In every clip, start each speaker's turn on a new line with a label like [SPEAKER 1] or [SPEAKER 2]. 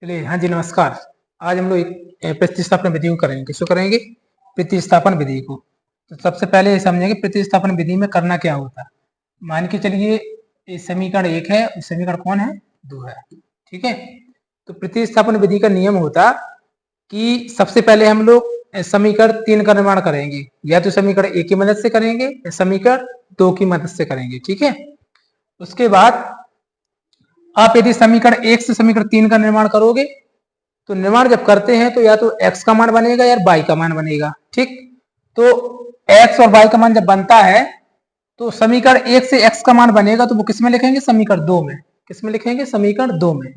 [SPEAKER 1] चलिए, हाँ जी, नमस्कार। आज हम लोग एक प्रतिस्थापन विधि को करेंगे। किसको करेंगे? प्रतिस्थापन विधि को। तो सबसे पहले ये समझेंगे प्रतिस्थापन विधि में करना क्या होता है। मान के चलिए ये समीकरण 1 है और समीकरण कौन है? 2 है। ठीक है। तो प्रतिस्थापन विधि का नियम होता कि सबसे पहले हम लोग समीकरण 3 का निर्माण करेंगे। या तो समीकरण 1 की मदद से करेंगे या समीकरण 2 की मदद से करेंगे। ठीक है। उसके बाद आप यदि समीकरण 1 से समीकरण 3 का निर्माण करोगे तो निर्माण जब करते हैं तो या तो x का मान बनेगा या y का मान बनेगा। ठीक। तो x और y का मान जब बनता है तो समीकरण 1 से x का मान बनेगा तो वो किस में लिखेंगे? समीकरण 2 में। किस में लिखेंगे? समीकरण 2 में।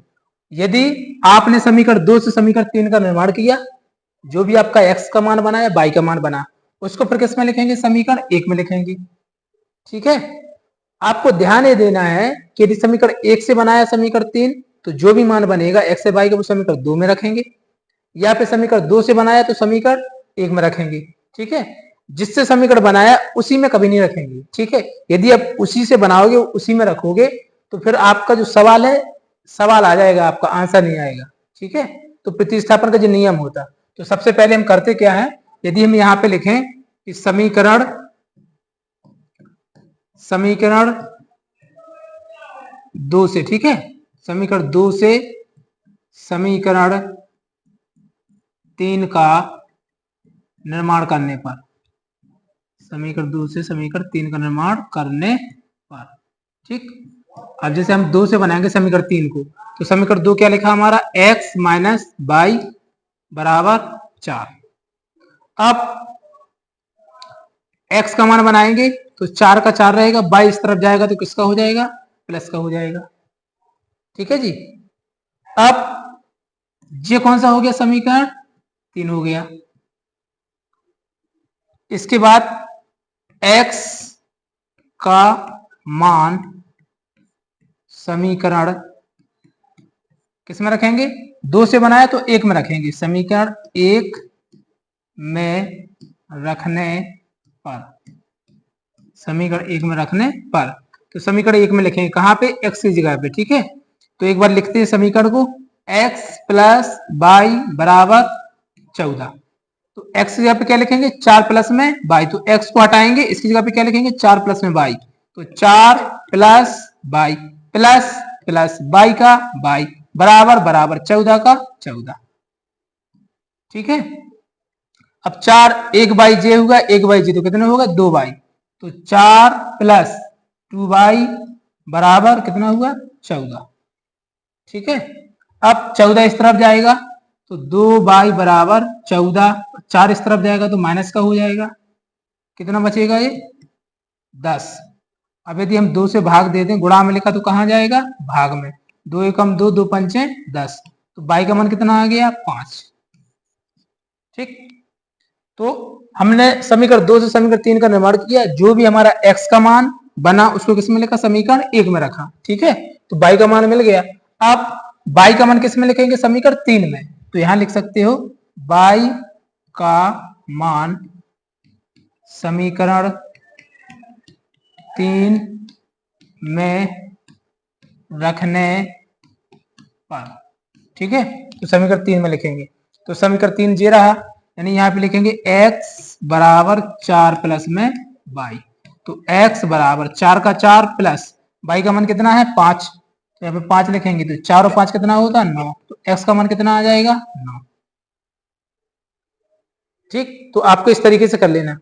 [SPEAKER 1] यदि आपने समीकरण 2 से समीकरण 3 का निर्माण किया, जो भी आपका x का मान बना या y का मान बना, उसको फिर किस में लिखेंगे? समीकरण 1 में लिखेंगे। ठीक है। आपको ध्यान ये देना है कि यदि समीकरण 1 से बनाया समीकरण 3 तो जो भी मान बनेगा x से y का वो समीकरण 2 में रखेंगे, या फिर समीकरण 2 से बनाया तो समीकरण 1 में रखेंगे। ठीक है। जिससे समीकरण बनाया उसी में कभी नहीं रखेंगे। ठीक है। यदि आप उसी से बनाओगे उसी में रखोगे तो फिर आपका जो सवाल है सवाल आ जाएगा, आपका आंसर नहीं आएगा। ठीक है। तो प्रतिस्थापन का जो नियम होता, तो सबसे पहले हम करते क्या है, यदि हम यहाँ पे लिखें कि समीकरण 2 से, ठीक है, समीकरण 2 से समीकरण 3 का निर्माण करने पर, समीकरण 2 से समीकरण 3 का निर्माण करने पर, ठीक। अब जैसे हम 2 से बनाएंगे समीकरण 3 को, तो समीकरण 2 क्या लिखा हमारा? x माइनस वाई बराबर 4। अब x का मान बनाएंगे तो 4 का 4 रहेगा, y इस तरफ जाएगा तो किसका हो जाएगा? प्लस का हो जाएगा। ठीक है जी। अब ये कौन सा हो गया? समीकरण 3 हो गया। इसके बाद x का मान समीकरण किस में रखेंगे? 2 से बनाया तो 1 में रखेंगे। समीकरण 1 में रखने पर, समीकरण 1 में रखने पर, तो समीकरण 1 में लिखेंगे कहां पे? x की जगह पे। ठीक है। तो एक बार लिखते हैं समीकरण को, x प्लस वाई बराबर 14। तो x की जगह पे क्या लिखेंगे? 4 प्लस में y। तो x को हटाएंगे, इसकी जगह पे क्या लिखेंगे? 4 प्लस में y। तो 4 plus y plus plus y का y बराबर बराबर 14 का 14। ठीक है। अब 4 एक बाई जे होगा, एक बाई जे तो कितना होगा? 2y। तो 4 प्लस 2y बराबर कितना हुआ? 14। ठीक है। अब 14 इस तरफ जाएगा तो 2y बराबर 14, 4 इस तरफ जाएगा तो माइनस का हो जाएगा। कितना बचेगा? ये 10। अब यदि हम 2 से भाग दे दें, गुणा में लिखा तो कहां जाएगा? भाग में। 2 एकम 2, 2 पंचे 10। तो y का मान कितना आ गया? 5। ठीक। तो हमने समीकरण 2 से समीकरण 3 का निर्माण किया, जो भी हमारा x का मान बना उसको किस में लिखा? समीकरण 1 में रखा। ठीक है। तो y का मान मिल गया। अब y का मान किस में लिखेंगे? समीकरण 3 में। तो यहां लिख सकते हो y का मान समीकरण 3 में रखने पर। ठीक है। तो समीकरण 3 में लिखेंगे, तो समीकरण 3 ये रहा, यानी यहाँ पे लिखेंगे x बराबर 4 प्लस में y। तो x बराबर 4 का 4 प्लस y का मान कितना है? 5। तो यहाँ पे 5 लिखेंगे तो 4 और 5 कितना होगा? 9। तो x का मान कितना आ जाएगा? 9। ठीक। तो आपको इस तरीके से कर लेना।